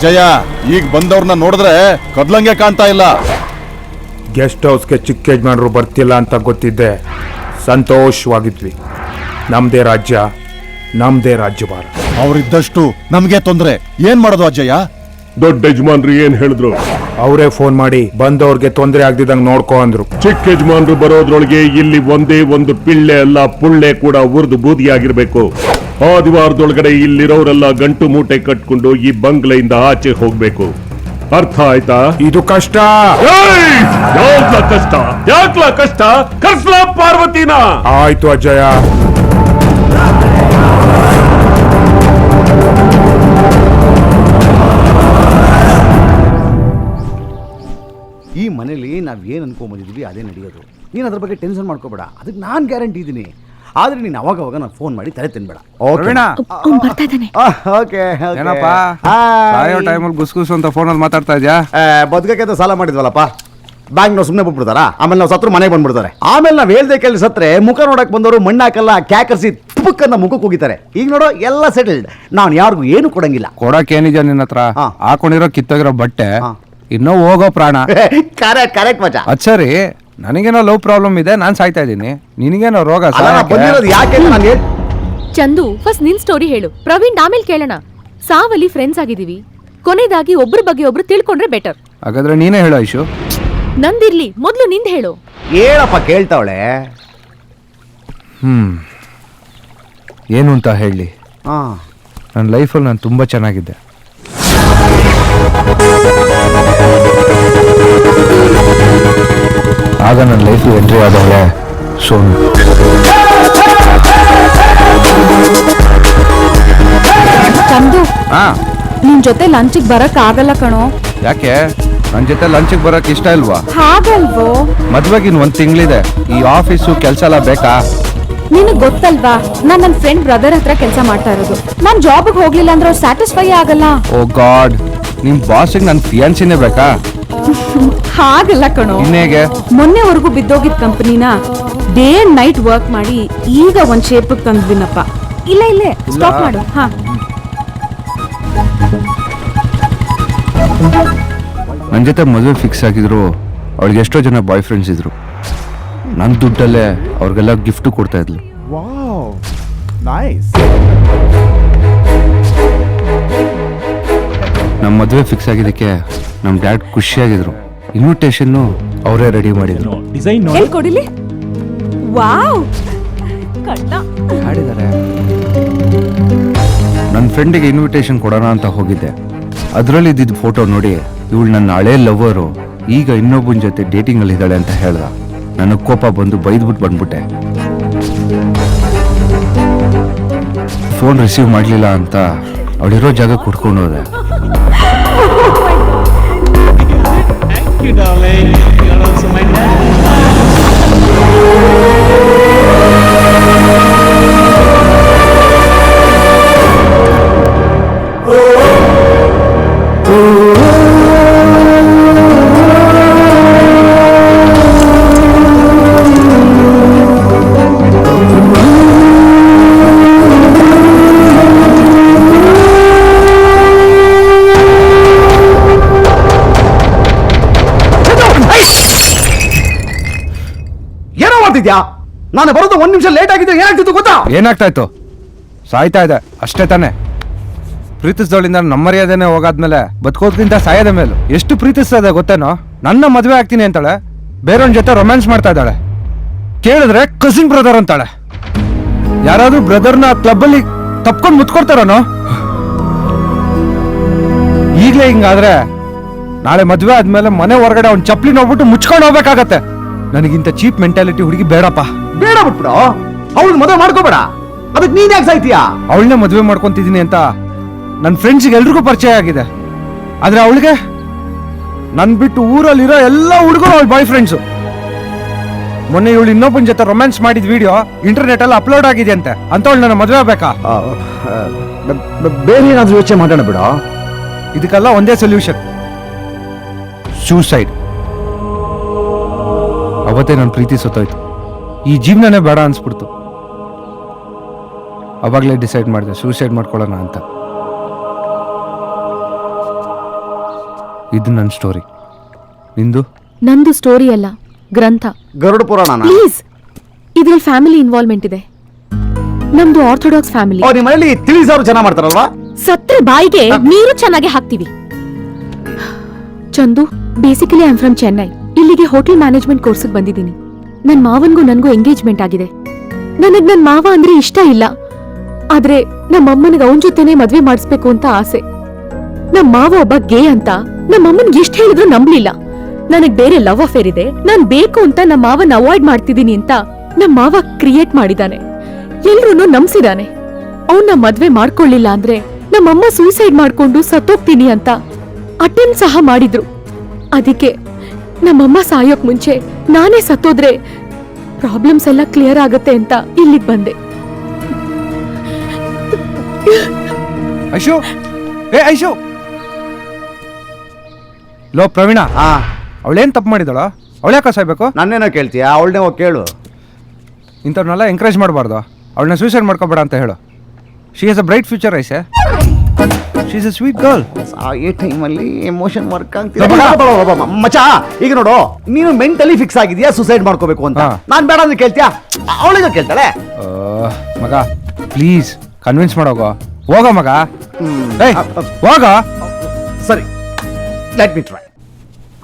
ಅಜ್ಜಯ್ಯ, ಈಗ ಬಂದವ್ರನ್ನ ನೋಡಿದ್ರೆ ಕದ್ಲಂಗೆ ಕಾಣ್ತಾ ಇಲ್ಲ. ಗೆಸ್ಟ್ ಹೌಸ್ಗೆ ಚಿಕ್ಕ ಯಜಮಾನರು ಬರ್ತಿಲ್ಲ ಅಂತ ಗೊತ್ತಿದ್ದೆ ಸಂತೋಷವಾಗಿದ್ವಿ. ನಮ್ದೇ ರಾಜ್ಯ, ನಮ್ದೇ ರಾಜ್ಯಭಾರ. ಅವ್ರಿದ್ದಷ್ಟು ನಮ್ಗೆ ತೊಂದ್ರೆ. ಏನ್ ಮಾಡೋದು ಅಜ್ಜಯ್ಯ? ದೊಡ್ಡ ಯಜಮಾನ್ರು ಏನ್ ಹೇಳಿದ್ರು? ಅವರೇ ಫೋನ್ ಮಾಡಿ ಬಂದವ್ರಿಗೆ ತೊಂದರೆ ಆಗ್ದಿದಂಗ್ ನೋಡ್ಕೊ ಅಂದ್ರು. ಚಿಕ್ಕ ಯಜಮಾನ್ರು ಬರೋದ್ರೊಳಗೆ ಇಲ್ಲಿ ಒಂದೇ ಒಂದು ಪಿಳ್ಳೆ ಅಲ್ಲ ಪುಳ್ಳೆ ಕೂಡ ಉರ್ದು ಬೂದಿಯಾಗಿರ್ಬೇಕು. ಆದಿವಾರದೊಳಗಡೆ ಇಲ್ಲಿರೋರೆಲ್ಲ ಗಂಟು ಮೂಟೆ ಕಟ್ಕೊಂಡು ಈ ಬಂಗ್ಲೆಯಿಂದ ಆಚೆ ಹೋಗ್ಬೇಕು. ಅರ್ಥ ಆಯ್ತಾ? ಇದು ಕಷ್ಟ. ಯಾಕ್ಲ ಕಷ್ಟ? ಕರ್ಸ್ಲಾ ಪಾರ್ವತಿನ. ಆಯ್ತು ಅಜ್ಜಯ್ಯ. ಈ ಮನೇಲಿ ನಾವು ಏನು ಅನ್ಕೊಂಬಂದಿದ್ವಿ ಅದೇ ನಡೆಯೋದು. ನೀನು ಅದ್ರ ಬಗ್ಗೆ ಟೆನ್ಷನ್ ಮಾಡ್ಕೋಬೇಡ, ಅದಕ್ಕೆ ನಾನು ಗ್ಯಾರಂಟಿ ಇದ್ದೀನಿ. ಆದ್ರೆ ನೀನು ಅವಾಗ ನಾನು ಫೋನ್ ಮಾಡಿ ತಲೆ ತಿನ್ಬೇಡ. ಗುಸ್ಗುಸ್ ಅಂತ ಫೋನಲ್ಲಿ ಮಾತಾಡ್ತಾ ಇದ್ಯಾ? ಬದುಕಕ್ಕೆ ಸಾಲ ಮಾಡಿದ್ವಲ್ಲಪ್ಪ, ಬ್ಯಾಂಕ್ ನಾವು ಸುಮ್ಮನೆ ಬಿಟ್ಬಿಡ್ತಾರ, ಆಮೇಲೆ ನಾವು ಸತ್ರು ಮನೆಗೆ ಬಂದ್ಬಿಡ್ತಾರೆ. ಆಮೇಲೆ ನಾವು ಹೇಳ್ದೆ ಕೇಳಿ ಸತ್ರೆ ಮುಖ ನೋಡಕ್ ಬಂದವರು ಮಣ್ಣಾಕಲ್ಲ ಕ್ಯಾಕರ್ಸಿ ತುಪ್ಪಕ್ಕನ್ನ ಮುಖಕ್ಕೆ ಹೋಗಿತಾರೆ. ಈಗ ನೋಡೋ ಎಲ್ಲ ಸೆಟಲ್ಡ್. ನಾನು ಯಾರಿಗೂ ಏನು ಕೊಡಂಗಿಲ್ಲ. ಕೊಡಕ್ ಏನಿದೆ ನಿನ್ನ ಹತ್ರ? ಹಾಕೊಂಡಿರೋ ಕಿತ್ತೋಗಿರೋ ಬಟ್ಟೆ, ಇನ್ನೂ ಹೋಗೋ ಪ್ರಾಣ. ಕರೆಕ್ಟ್ ಮಚ. ಅದ್ ಸರಿ, ನನಗೇನೋ ಲವ್ ಪ್ರಾಬ್ಲಮ್ ಇದೆ, ನಾನ್ ಸಾಯ್ತಾ ಇದ್ದೀನಿ, ನಿನಗೇನೋ ರೋಗ. ಯಾಕೆ ಚಂದು, ಫಸ್ಟ್ ನಿನ್ ಸ್ಟೋರಿ ಹೇಳು, ಪ್ರವೀಣ್ ಆಮೇಲೆ ಕೇಳೋಣ. ಸಾವಲ್ಲಿ ಫ್ರೆಂಡ್ಸ್ ಆಗಿದೀವಿ, ಕೊನೆದಾಗಿ ಒಬ್ರ ಬಗ್ಗೆ ಒಬ್ರು ತಿಳ್ಕೊಂಡ್ರೆ ಬೆಟರ್. ಹಾಗಾದ್ರೆ ನೀನೇ ಹೇಳು ಐಶು. ನಂದಿರ್ಲಿ, ಮೊದ್ಲು ನಿಂದ್ ಹೇಳು. ಹೇಳಪ್ಪ, ಕೇಳ್ತಾವಳೆ. ಏನು ಅಂತ ಹೇಳಿ? ನನ್ನ ಲೈಫಲ್ಲಿ ನಾನು ತುಂಬ ಚೆನ್ನಾಗಿದ್ದೆ. ಆಗ ನನ್ನ ಲೈಫ್ ಎಂಟ್ರಿ ಆದವಳೆ ಸೋನು. ಚಂದು, ನಿನ್ ಜೊತೆ ಲಂಚಿಗೆ ಬರಕ್ ಆಗಲ್ಲ ಕಣೋ. ಯಾಕೆ? ನನ್ನ ಜೊತೆ ಲಂಚಿಗೆ ಬರಕ್ ಇಷ್ಟ ಇಲ್ವಾ? ಹಾಗಲ್ವೋ, ಮದ್ವೆಗೆ ಇನ್ನು 1 ತಿಂಗಳಿದೆ. ಈ ಆಫೀಸು ಕೆಲಸ ಎಲ್ಲ ಬೇಕಾ? ನಿನಗ್ ಗೊತ್ತಲ್ವಾ, ನಾನ್ ನನ್ನ ಫ್ರೆಂಡ್ ಬ್ರದರ್ ಹತ್ರ ಕೆಲಸ ಮಾಡ್ತಾ ಇರೋದು. ನಾನ್ ಜಾಬ್ಗೆ ಹೋಗ್ಲಿಲ್ಲ ಅಂದ್ರೆ ಅವ್ರು ಸ್ಯಾಟಿಸ್ಫೈ ಆಗಲ್ಲ. ಓ ಗಾಡ್, ನಿಮ್ ಬಾಸಿಗೆ ನನ್ನ ಫಿಯಾನ್ಸಿನೇ ಬೇಕಾ? ಹಾಗಲ್ಲ ಕಣೋ. ಇನ್ನೇಗೆ? ಮೊನ್ನೆವರೆಗೂ ಬಿದ್ದೋಗಿದ್ ಕಂಪನಿನ ಡೇ ಅಂಡ್ ನೈಟ್ ವರ್ಕ್ ಮಾಡಿ ಈಗ ಒಂದ್ ಶೇಪ್ ತಂದ್ವಿನಪ್ಪ. ಇಲ್ಲೇ ಸ್ಟಾಪ್ ಮಾಡು. ಹಾ, ನನ್ನ ಜೊತೆ ಮದುವೆ ಫಿಕ್ಸ್ ಆಗಿದ್ರು ಅವಳಿಗೆ ಎಷ್ಟೋ ಜನ ಬಾಯ್ ಫ್ರೆಂಡ್ಸ್ ಇದ್ರು. ನನ್ನ ದುಡ್ಡಲ್ಲೇ ಅವ್ರಿಗೆಲ್ಲ ಗಿಫ್ಟ್ ಕೊಡ್ತಾ ಇದ್ಲು. ನಮ್ಮ ಮದುವೆ ಫಿಕ್ಸ್ ಆಗಿದ್ದಕ್ಕೆ ನಮ್ಮ ಡ್ಯಾಡ್ ಖುಷಿಯಾಗಿದ್ರು. ಇನ್ವಿಟೇಷನ್ನು ಅವರೇ ರೆಡಿ ಮಾಡಿದ್ರು. ಹೇಳ್ಕೊಡಿಲಿ. ವಾವ್, ಹಾಡಿದ್ದಾರೆ. ನನ್ನ ಫ್ರೆಂಡಿಗೆ ಇನ್ವಿಟೇಷನ್ ಕೊಡೋಣ ಅಂತ ಹೋಗಿದ್ದೆ. ಅದರಲ್ಲಿ ಇದ್ದಿದ್ದ ಫೋಟೋ ನೋಡಿ ಇವಳು ನನ್ನ ಹಳೇ ಲವ್ವರು ಈಗ ಇನ್ನೊಬ್ಬನ ಜೊತೆ ಡೇಟಿಂಗ್ ಅಲ್ಲಿ ಇದ್ದಾಳೆ ಅಂತ ಹೇಳ್ದ. ನನಗೆ ಕೋಪ ಬಂದು ಬೈದ್ಬಿಟ್ಟು ಬಂದ್ಬಿಟ್ಟೆ. ಫೋನ್ ರಿಸೀವ್ ಮಾಡಲಿಲ್ಲ ಅಂತ ಅವಳಿರೋ ಜಾಗ ಕುಡ್ಕೊಂಡು ಹೋದೆ. ನಾನು ಬರೋದು 1 ನಿಮಿಷ ಲೇಟ್ ಆಗಿದ್ದು ಏನಾಗ್ತಿತ್ತು ಗೊತ್ತಾ? ಏನಾಗ್ತಾ ಇತ್ತು? ಸಾಯ್ತಾ ಇದೆ ಅಷ್ಟೇ ತಾನೆ. ಪ್ರೀತಿಸಿದವಳಿಂದ ನಮ್ಮ ಮರ್ಯಾದೆನೆ ಹೋಗಾದ್ಮೇಲೆ ಬದುಕೋದ್ಕಿಂತ ಸಾಯೋದ ಮೇಲೂ ಎಷ್ಟು ಪ್ರೀತಿಸ್ತಾ ಇದೆ ಗೊತ್ತೇನೋ. ನನ್ನ ಮದುವೆ ಆಗ್ತೀನಿ ಅಂತಾಳೆ, ಬೇರೆಯವ್ರ ಜೊತೆ ರೊಮ್ಯಾನ್ಸ್ ಮಾಡ್ತಾ ಇದ್ದಾಳೆ. ಕೇಳಿದ್ರೆ ಕಸಿನ್ ಬ್ರದರ್ ಅಂತಾಳೆ. ಯಾರಾದ್ರೂ ಬ್ರದರ್ನ ಕ್ಲಬ್ಬಲ್ಲಿ ತಪ್ಕೊಂಡು ಮುತ್ಕೊಡ್ತಾರನೋ? ಈಗಲೇ ಹಿಂಗಾದ್ರೆ ನಾಳೆ ಮದುವೆ ಆದ್ಮೇಲೆ ಮನೆ ಹೊರಗಡೆ ಅವ್ನು ಚಪ್ಪಲಿ ನೋಡ್ಬಿಟ್ಟು ಮುಚ್ಕೊಂಡು ಹೋಗ್ಬೇಕಾಗತ್ತೆ. ನನಗಿಂತ ಚೀಪ್ ಮೆಂಟಾಲಿಟಿ ಹುಡುಗಿ ಬೇಡಪ್ಪ. ಬೇಡ ಬಿಟ್ಬಿಡು, ಅವಳು ಮದುವೆ ಮಾಡ್ಕೋಬೇಡ. ಅದಕ್ಕೆ ನೀನ್ ಯಾಕೆ ಸಾಯ್ತೀಯಾ? ಅವಳನ್ನೇ ಮದುವೆ ಮಾಡ್ಕೊಂತಿದ್ದೀನಿ ಅಂತ ನನ್ನ ಫ್ರೆಂಡ್ಸ್ಗೆ ಎಲ್ರಿಗೂ ಪರಿಚಯ ಆಗಿದೆ. ಆದ್ರೆ ಅವಳಿಗೆ ನನ್ ಬಿಟ್ಟು ಊರಲ್ಲಿರೋ ಎಲ್ಲ ಹುಡುಗರು ಅವಳ ಬಾಯ್ ಫ್ರೆಂಡ್ಸು. ಮೊನ್ನೆ ಇವಳು ಇನ್ನೊಬ್ಬನ ಜೊತೆ ರೊಮ್ಯಾನ್ಸ್ ಮಾಡಿದ ವಿಡಿಯೋ ಇಂಟರ್ನೆಟ್ ಅಲ್ಲಿ ಅಪ್ಲೋಡ್ ಆಗಿದೆ ಅಂತೆ. ಅಂತವಳು ನನ್ನ ಮದುವೆ ಬೇಕಾ? ಬೇರೆ ಏನಾದ್ರೂ ಯೋಚನೆ ಮಾಡೋಣ ಬಿಡ. ಇದಕ್ಕೆಲ್ಲ ಒಂದೇ ಸೊಲ್ಯೂಷನ್, ಸೂಸೈಡ್. ಅವತ್ತೇ ನನ್ನ ಪ್ರೀತಿ ಸತ್ತೋಯ್ತು. ಈ ಜೀವನನೇ ಬೇಡ ಅನ್ಸ್ಬಿಡ್ತು. ಅವಾಗಲೇ ಡಿಸೈಡ್ ಮಾಡಿದೆ ಸೂಸೈಡ್ ಮಾಡ್ಕೊಳ್ಳೋಣ ಅಂತ. ಇದು ನನ್ನ ಸ್ಟೋರಿ. ನಿಂದು? ನಂದು ಸ್ಟೋರಿ ಅಲ್ಲ, ಗ್ರಂಥ. ಗರುಡ ಪುರಾಣನ? ಪ್ಲೀಸ್, ಇದ್ರಲ್ಲಿ ಫ್ಯಾಮಿಲಿ ಇನ್ವಾಲ್ವ್ಮೆಂಟ್ ಇದೆ. ನಮ್ದು ಆರ್ಥೋಡಾಕ್ಸ್ ಫ್ಯಾಮಿಲಿ. ನಿಮ್ಮ ಮನೇಲಿ ತಿಳಿಸಾರು ಚೆನ್ನಾಗಿ ಮಾಡ್ತಾರಲ್ವಾ? ಸತ್ರೆ ಬಾಯಿಗೆ ನೀರು ಚೆನ್ನಾಗಿ ಹಾಕ್ತಿವಿ. Chandu, basically I am from Chennai. ಇಲ್ಲಿಗೆ ಹೋಟೆಲ್ ಮ್ಯಾನೇಜ್ಮೆಂಟ್ ಕೋರ್ಸ್ಗೆ ಬಂದಿದ್ದೀನಿ. ನನ್ ಮಾವನ್ಗೂ ನನ್ಗೂ ಎಂಗೇಜ್ಮೆಂಟ್ ಆಗಿದೆ. ನನಗ್ ನನ್ ಮಾವ ಅಂದ್ರೆ ಇಷ್ಟ ಇಲ್ಲ, ಆದ್ರೆ ನಮ್ಮಮ್ಮನಿಗೆ ಅವನ್ ಜೊತೆನೆ ಮದ್ವೆ ಮಾಡಿಸ್ಬೇಕು ಅಂತ ಆಸೆ. ನಮ್ ಮಾವ ಒಬ್ಬ ಗೇ ಅಂತ ನಮ್ಮಮ್ಮನ್ ಎಷ್ಟ್ ಹೇಳಿದ್ರು ನಂಬ್ಲಿಲ್ಲ. ನನಗ್ ಬೇರೆ ಲವ್ ಅಫೇರ್ ಇದೆ, ನಾನ್ ಬೇಕು ಅಂತ ನಮ್ಮ ಮಾವನ್ ಅವಾಯ್ಡ್ ಮಾಡ್ತಿದ್ದೀನಿ ಅಂತ ನಮ್ ಮಾವ ಕ್ರಿಯೇಟ್ ಮಾಡಿದಾನೆ. ಎಲ್ರೂ ನಂಬ್ಸಿದಾನೆ. ಅವನ್ನ ಮದ್ವೆ ಮಾಡ್ಕೊಳ್ಳಿಲ್ಲ ಅಂದ್ರೆ ನಮ್ಮಮ್ಮ ಸೂಸೈಡ್ ಮಾಡ್ಕೊಂಡು ಸತ್ತೋಗ್ತೀನಿ ಅಂತ ಅಟೆಂಪ್ಟ್ ಸಹ ಮಾಡಿದ್ರು. ಅದಕ್ಕೆ ನಮ್ಮಮ್ಮ ಸಾಯೋಕ್ ಮುಂಚೆ ನಾನೇ ಸತ್ತೋದ್ರೆ ಪ್ರಾಬ್ಲಮ್ಸ್ ಎಲ್ಲ ಕ್ಲಿಯರ್ ಆಗತ್ತೆ ಅಂತ ಇಲ್ಲಿಗೆ ಬಂದೆ. ಐಶು, ಏ ಐಶು! ಲೋ ಪ್ರವೀಣ, ಅವಳೇನ್ ತಪ್ಪು ಮಾಡಿದಳ? ಅವಳ್ಯಾಕ ಸಾಯ್ಬೇಕು? ನನ್ನೇನೋ ಕೇಳ್ತೀಯ? ಅವಳನ್ನೇ ಹೋಗಿ ಕೇಳು. ಇಂಥವ್ರನ್ನೆಲ್ಲ ಎಂಕರೇಜ್ ಮಾಡಬಾರ್ದು. ಅವಳನ್ನ ಸೂಸೈಡ್ ಮಾಡ್ಕೋಬೇಡ ಅಂತ ಹೇಳು. She has a bright future ಐಸೆ. She is a sweet girl. ಈ ಟೈಮಲ್ಲಿ ಎಮೋಷನ್ ವರ್ಕ್ ಆಗ್ತಿದೆ ಮಚ. ಈಗ ನೋಡು, ನೀನು ಮೆಂಟಲಿ ಫಿಕ್ಸ್ ಆಗಿದ್ಯಾ ಸುಸೈಡ್ ಮಾಡ್ಕೋಬೇಕು ಅಂತ. ನಾನ್ ಬೇಡ ಅಂದ್ರೆ ಕೇಳ್ತೀಯಾ? ಅವಳಿಗೆ ಕೇಳ್ತಾಳೆ. ಮಗ ಪ್ಲೀಸ್ ಕನ್ವಿನ್ಸ್ ಮಾಡೋಗೋ. ಹೋಗ ಮಗ, ಹೋಗ. ಸರಿ, ಲೆಟ್ ಮಿ ಟ್ರೈ.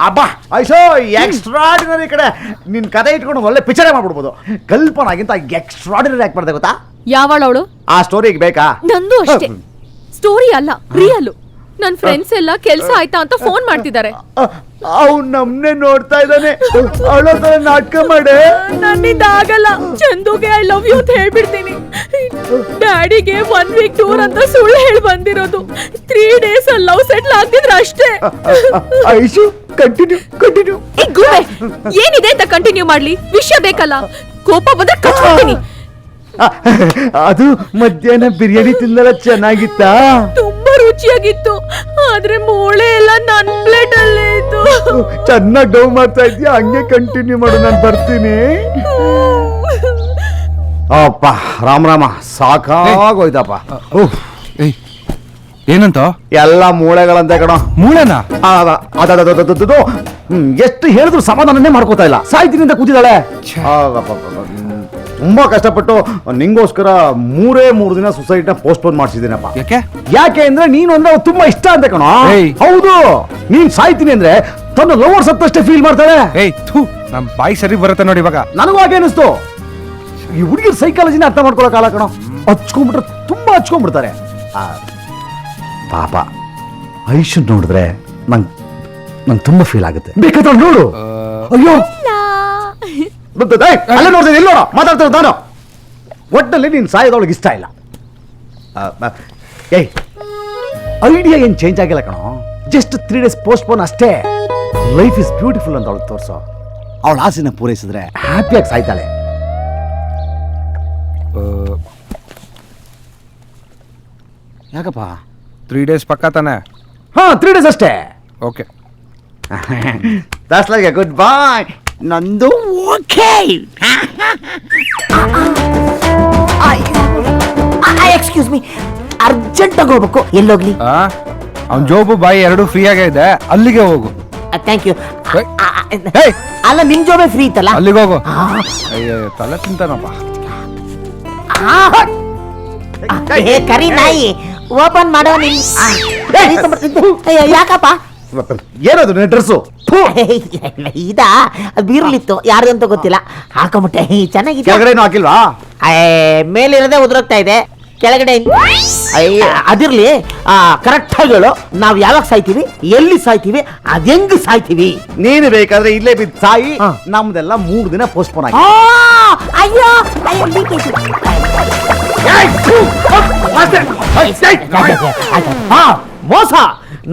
ಅಬ್ಬಾ ಐಶೋ, ಎಕ್ಸ್ಟ್ರಾಡಿನರಿ ಕಡೆ ನಿನ್ ಕತೆ ಇಟ್ಕೊಂಡು ಒಳ್ಳೆ ಪಿಕ್ಚರೇ ಮಾಡ್ಬಿಡ್ಬೋದು. ಕಲ್ಪನಾಗಿಂತ ಎಕ್ಸ್ಟ್ರಾಡಿನರಿ ಯಾಕೆ ಮಾಡ್ದೆ ಗೊತ್ತಾ? ಯಾವಳವಳು? ಆ ಸ್ಟೋರಿಗೆ ಬೇಕಾ? ನಂದು ಅಷ್ಟೇ. ಸ್ಟೋರಿ ಅಲ್ಲ, ರಿಯಲ್. ನನ್ ಫ್ರೆಂಡ್ಸ್ ಎಲ್ಲ ಕೆಲ್ಸ ಆಯ್ತಾ ಅಂತ ಫೋನ್ ಮಾಡ್ತಿದ್ದಾರೆ. ಅವ್ನು ನಮ್ನೆ ನೋಡ್ತಾ ಇದ್ದಾನೆ. ಅವಳ ತರ ನಾಟಕ ಮಾಡೆ. ನನ್ನಿಂದ ಆಗಲ್ಲ. ಚಂದುಗೆ ಐ ಲವ್ ಯು ಅಂತ ಹೇಳ್ಬಿಡ್ತೀನಿ. ಡ್ಯಾಡಿಗೆ 1 ವೀಕ್ ಟೂರ್ ಅಂತ ಸುಳ್ಳು ಹೇಳಿ ಬಂದಿರೋದು. 3 days ಅಲ್ಲಿ ಲವ್ ಸೆಟ್ಲ್ ಆಗ್ತಿದ್ರೆ ಅಷ್ಟೇ. ಐಶು, ಕಂಟಿನ್ಯೂ. ಏನಿದೆ ಅಂತ ಕಂಟಿನ್ಯೂ ಮಾಡ್ಲಿ? ವಿಷಯ ಬೇಕಲ್ಲ. ಕೋಪ ಬಂದ್ರೆ ಕಚ್ಕೊಳ್ತೀನಿ. ಅದು ಮಧ್ಯಾಹ್ನ ಬಿರಿಯಾನಿ ತಿಂದಲ್ಲ, ಚೆನ್ನಾಗಿತ್ತಾ? ತುಂಬಾ ರುಚಿಯಾಗಿತ್ತು, ಆದ್ರೆ ಮೂಳೆ ಎಲ್ಲ ನನ್ ಪ್ಲೇಟ್ ಅಲ್ಲೇ ಇತ್ತು. ಚೆನ್ನಾಗಿ ಡೌ ಮಾಡ್ತಾ ಇದ್ಯಾ, ಹಂಗೆ ಕಂಟಿನ್ಯೂ ಮಾಡು, ನಾನು ಬರ್ತೀನಿ. ಅಪ್ಪ ರಾಮ ಸಾಕಾಗೋಯ್ತಪ್ಪ. ಏಯ್, ಏನಂತ? ಎಲ್ಲ ಮೂಳೆಗಳಂತೆ ಕಣೋ. ಮೂಳೆನಾ? ಎಷ್ಟು ಹೇಳಿದ್ರು ಸಮಾಧಾನನೇ ಮಾಡ್ಕೋತಾ ಇಲ್ಲ. ಸಾಯ್ತೀನಿ ಅಂತ ಕೂತಿದ್ದಾಳೆ. ತುಂಬಾ ಕಷ್ಟಪಟ್ಟು ನಿಂಗೋಸ್ಕರ 3 ದಿನ ಸುಸೈಡ್ ನ ಪೋಸ್ಟ್ಪೋನ್ ಮಾಡಿಸಿದ್ದೀನಪ್ಪ. ಯಾಕೆ ಅಂದ್ರೆ ನೀನು ಅಂದ್ರೆ ತುಂಬಾ ಇಷ್ಟ ಅಂತ ಕಣೋ. ಹೌದು, ನೀನ್ ಸಾಯ್ತೀನಿ ಅಂದ್ರೆ ತನ್ನ ಲವರ್ ಸತ್ತಷ್ಟೇ ಫೀಲ್ ಮಾಡ್ತಾಳೆ. ನಮ್ ಬಾಯಿ ಸರಿ ಬರುತ್ತೆ ನೋಡಿ. ಇವಾಗ ನನಗೂ ಹಾಗೆ ಅನಿಸ್ತು. ಈ ಹುಡುಗಿರ ಸೈಕಾಲಜಿನ ಅರ್ಥ ಮಾಡ್ಕೊಳಕ್ಕಾಗಲ್ಲ ಕಣೋ. ಹಚ್ಕೊಂಡ್ಬಿಟ್ರೆ ತುಂಬಾ ಹಚ್ಕೊಂಡ್ಬಿಡ್ತಾರೆ. ಪಾಪ ಐಶು ನೋಡಿದ್ರೆ ನಂಗೆ ತುಂಬಾ ಫೀಲ್ ಆಗುತ್ತೆ. ಬೇಕಾದ್ರೆ ನೋಡು. ಅಯ್ಯೋ, ಅಲ್ಲ ನೋಡ್ತೀನಿ, ಇಲ್ಲಿ ನೋಡ ಮಾತಾಡ್ತಾರೆ ನಾನು. ಒಟ್ಟಲ್ಲಿ ನೀನು ಸಾಯೋದೊಳಗೆ ಇಷ್ಟ ಇಲ್ಲ. ಏಯ್, ಐಡಿಯಾ ಏನು ಚೇಂಜ್ ಆಗಿಲ್ಲ ಕಣೋ. ಜಸ್ಟ್ 3 days ಪೋಸ್ಟ್ಪೋನ್ ಅಷ್ಟೇ. ಲೈಫ್ ಇಸ್ ಬ್ಯೂಟಿಫುಲ್ ಅಂತ ಅವಳು ತೋರಿಸೋ. ಅವಳ ಆಸೆನ ಪೂರೈಸಿದ್ರೆ ಹ್ಯಾಪಿಯಾಗಿ ಸಾಯ್ತಾಳೆ. ಯಾಕಪ್ಪ? 3 days ಪಕ್ಕ ತಾನೆ? 3 days ಅಷ್ಟೇ. Okay, that's like a good bye. ನಂದು ಓಕೆ. ಎಕ್ಸ್ಕ್ಯೂಸ್ ಮೀ, ಅರ್ಜೆಂಟ್ ಆಗಿ ಹೋಗ್ಬೇಕು. ಎಲ್ಲೋಗ್ಲಿ? ಅವ್ನ ಜೋಬು ಬಾಯಿ ಎರಡು ಫ್ರೀ ಆಗೇ ಇದೆ, ಅಲ್ಲಿಗೆ ಹೋಗು. Thank you. ಅಲ್ಲ, ನಿಮ್ ಜೋಬೇ ಫ್ರೀ ಇತ್ತಲ್ಲ, ಅಲ್ಲಿಗೆ ಹೋಗು. ಅಯ್ಯೋ, ತಲೆ ತಿಂತಾನಪ್ಪ. ಕರಿ ನಾಯಿ, ಓಪನ್ ಮಾಡೋ. ಯಾಕಪ್ಪ? ಏನದು ಡ್ರೆಸ್ಸು? ಇದಾ? ಬೀರ್ಲಿತ್ತು, ಯಾರ್ದು ಅಂತ ಗೊತ್ತಿಲ್ಲ, ಹಾಕೊಂಬಿಟ್ಟೆ. ಚೆನ್ನಾಗಿದೆ. ಕೆಳಗಡೆನೂ ಹಾಕಿಲ್ವಾ? ಮೇಲಿರೋದೇ ಉದುರೋಗ್ತಾ ಇದೆ, ಕೆಳಗಡೆ ಅದಿರ್ಲಿ. ಕರೆಕ್ಟ್ ಆಗಿ ಹೇಳು, ನಾವ್ ಯಾವಾಗ ಸಾಯ್ತೀವಿ, ಎಲ್ಲಿ ಸಾಯ್ತೀವಿ, ಅದೆಂಗ್ ಸಾಯ್ತೀವಿ? ನೀನು ಬೇಕಾದ್ರೆ ಇಲ್ಲೇ ಬಿದ್ದು ಸಾಯಿ. ನಮ್ದೆಲ್ಲ 3 ದಿನ ಪೋಸ್ಟ್ಪೋನ್ ಆಗಿ. ಅಯ್ಯೋ, ಮೋಸ.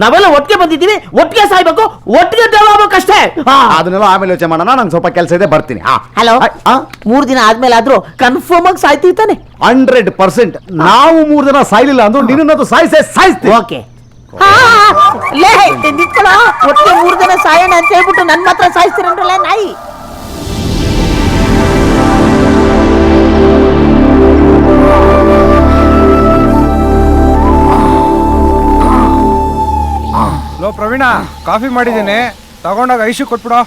ನಾವೆಲ್ಲ ಒಟ್ಟಿಗೆ ಬಂದಿದ್ದೀವಿ, ಒಟ್ಟಿಗೆ ಸಾಯ್ಬೇಕು, ಒಟ್ಟಿಗೆ ದೇವಾಗಬೇಕಷ್ಟೇ. ಅದನ್ನೆಲ್ಲ ಆಮೇಲೆ ಯೋಚನೆ ಮಾಡೋಣ. ನಂಗೆ ಸ್ವಲ್ಪ ಕೆಲಸ ಇದೆ, ಬರ್ತೀನಿ. ಹಲೋ, 3 ದಿನ ಆದ್ಮೇಲೆ ಆದ್ರೂ ಕನ್ಫರ್ಮ್ ಆಗಿ ಸಾಯ್ತೀವಿ ತಾನೆ? 100%. ನಾವು 3 ದಿನ ಸಾಯ್ಲಿಲ್ಲ ಅಂದ್ರೂ ನಿನ್ನದು ಸಾಯಿಸ್ತೀವಿ. ಓಕೆ. ಒಟ್ಟಿಗೆ 3 ದಿನ ಸಾಯೋಣ ಅಂತ ಹೇಳ್ಬಿಟ್ಟು ನನ್ ಮಾತ್ರ ಸಾಯಿಸ್ತೀರಲ್ಲ ನಾಯಿ. ಲೋ ಪ್ರವೀಣ, ರಾಜಣ್ಣ ಕಾಫಿ ಮಾಡಿದ್ದೀನಿ, ತಗೊಂಡೋಗಿ ಐಶು ಕೊಟ್ಬಿಡು.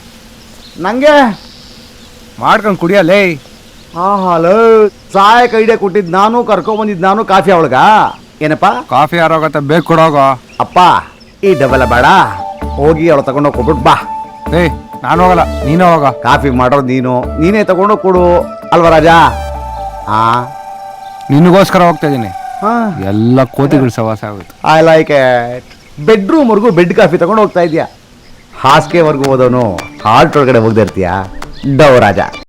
ನಂಗೆ ಮಾಡ್ಕೊಂಡು ಕುಡಿಯಲೇ. ಹಲೋ, ಸಹಾಯಕ ಐಡಿಯಾ ಕೊಟ್ಟಿದ್ದು ನಾನು, ಕರ್ಕೊಂಬಂದಿದ್ದು ನಾನು, ಕಾಫಿ ಅವಳಗ ಏನಪ್ಪ? ಕಾಫಿ ಯಾರೋಗತ್ತೆ, ಬೇಕು ಕೊಡೋಗೋ. ಅಪ್ಪ ಈ ಡಬಲ್ ಬೇಡ, ಹೋಗಿ ಅವಳು ತಗೊಂಡೋಗಿ ಕೊಟ್ಬಿಟ್ಟು ಬಾ. ಏಯ್ ನಾನು ಹೋಗಲ್ಲ, ನೀನೇ ಹೋಗ. ಕಾಫಿ ಮಾಡೋದು ನೀನೇ ತಗೊಂಡೋಗಿ ಕೊಡು ಅಲ್ವಾ ರಾಜ? ಹಾ, ನಿನಗೋಸ್ಕರ ಹೋಗ್ತಾ ಇದೀನಿ. ಹಾ, ಎಲ್ಲ ಕೋತಿಗಳು ಸವಾಸ ಆಗುತ್ತೆ. I like it. ಬೆಡ್ರೂಮ್ವರೆಗೂ ಬೆಡ್ ಕಾಫಿ ತಗೊಂಡು ಹೋಗ್ತಾ ಇದೆಯಾ, ಹಾಸಿಗೆವರೆಗೂ ಹೋದವನು ಹಾಲ್ಟ್ ಒಳಗಡೆ ಹೋಗ್ತಾ ಇರ್ತೀಯಾ ಡವ್ ರಾಜ.